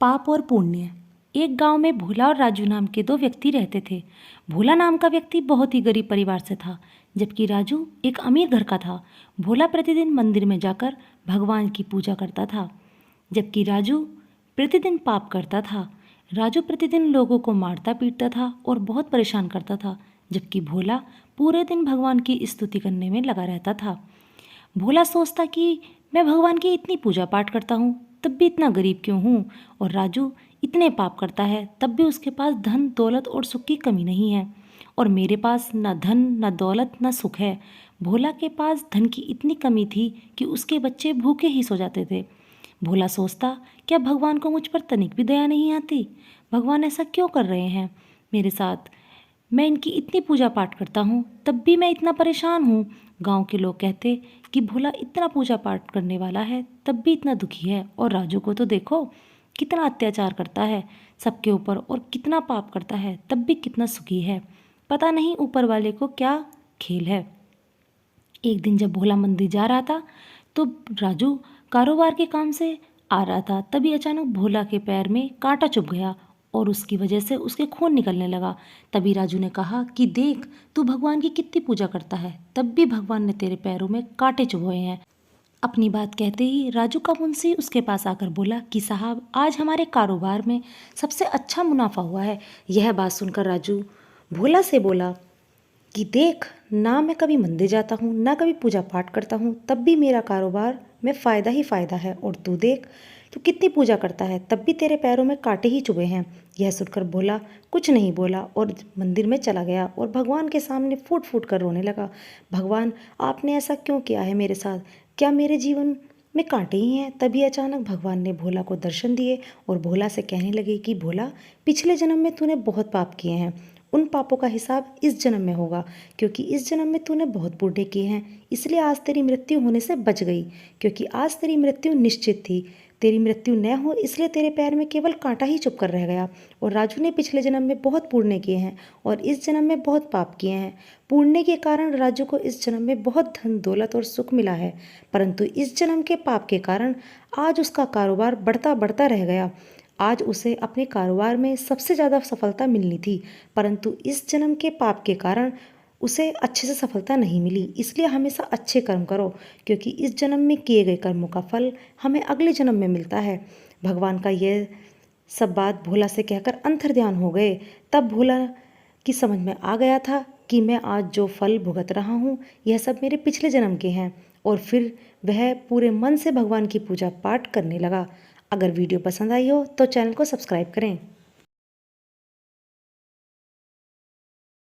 पाप और पुण्य। एक गांव में भोला और राजू नाम के दो व्यक्ति रहते थे। भोला नाम का व्यक्ति बहुत ही गरीब परिवार से था, जबकि राजू एक अमीर घर का था। भोला प्रतिदिन मंदिर में जाकर भगवान की पूजा करता था, जबकि राजू प्रतिदिन पाप करता था। राजू प्रतिदिन लोगों को मारता पीटता था और बहुत परेशान करता था, जबकि भोला पूरे दिन भगवान की स्तुति करने में लगा रहता था। भोला सोचता कि मैं भगवान की इतनी पूजा पाठ करता हूँ, तब भी इतना गरीब क्यों हूँ, और राजू इतने पाप करता है तब भी उसके पास धन दौलत और सुख की कमी नहीं है, और मेरे पास न धन न दौलत न सुख है। भोला के पास धन की इतनी कमी थी कि उसके बच्चे भूखे ही सो जाते थे। भोला सोचता, क्या भगवान को मुझ पर तनिक भी दया नहीं आती? भगवान ऐसा क्यों कर रहे हैं मेरे साथ? मैं इनकी इतनी पूजा पाठ करता हूँ तब भी मैं इतना परेशान हूँ। गांव के लोग कहते कि भोला इतना पूजा पाठ करने वाला है तब भी इतना दुखी है, और राजू को तो देखो कितना अत्याचार करता है सबके ऊपर और कितना पाप करता है तब भी कितना सुखी है। पता नहीं ऊपर वाले को क्या खेल है। एक दिन जब भोला मंदिर जा रहा था तो राजू कारोबार के काम से आ रहा था, तभी अचानक भोला के पैर में कांटा चुभ गया और उसकी वजह से उसके खून निकलने लगा। तभी राजू ने कहा कि देख, तू भगवान की कितनी पूजा करता है तब भी भगवान ने तेरे पैरों में कांटे चुभोए हैं। अपनी बात कहते ही राजू का मुंशी उसके पास आकर बोला कि साहब, आज हमारे कारोबार में सबसे अच्छा मुनाफा हुआ है। यह बात सुनकर राजू भोला से बोला कि देख, ना मैं कभी मंदिर जाता हूँ ना कभी पूजा पाठ करता हूँ, तब भी मेरा कारोबार में फ़ायदा ही फ़ायदा है, और तू देख, तू कितनी पूजा करता है तब भी तेरे पैरों में कांटे ही चुभे हैं। यह सुनकर भोला कुछ नहीं बोला और मंदिर में चला गया और भगवान के सामने फूट फूट कर रोने लगा। भगवान, आपने ऐसा क्यों किया है मेरे साथ? क्या मेरे जीवन में कांटे ही हैं? तभी अचानक भगवान ने भोला को दर्शन दिए और भोला से कहने लगे कि भोला, पिछले जन्म में तूने बहुत पाप किए हैं, उन पापों का हिसाब इस जन्म में होगा, क्योंकि इस जन्म में तूने बहुत पुण्य किए हैं, इसलिए आज तेरी मृत्यु होने से बच गई। क्योंकि आज तेरी मृत्यु निश्चित थी, तेरी मृत्यु न हो इसलिए तेरे पैर में केवल कांटा ही चुभ कर रह गया। और राजू ने पिछले जन्म में बहुत पुण्य किए हैं और इस जन्म में बहुत पाप किए हैं। पुण्य के कारण राजू को इस जन्म में बहुत धन दौलत और सुख मिला है, परंतु इस जन्म के पाप के कारण आज उसका कारोबार बढ़ता बढ़ता रह गया। आज उसे अपने कारोबार में सबसे ज़्यादा सफलता मिलनी थी, परंतु इस जन्म के पाप के कारण उसे अच्छे से सफलता नहीं मिली। इसलिए हमेशा अच्छे कर्म करो, क्योंकि इस जन्म में किए गए कर्मों का फल हमें अगले जन्म में मिलता है। भगवान का यह सब बात भोला से कहकर अंतर्ध्यान हो गए। तब भोला की समझ में आ गया था कि मैं आज जो फल भुगत रहा हूँ यह सब मेरे पिछले जन्म के हैं, और फिर वह पूरे मन से भगवान की पूजा पाठ करने लगा। अगर वीडियो पसंद आई हो तो चैनल को सब्सक्राइब करें।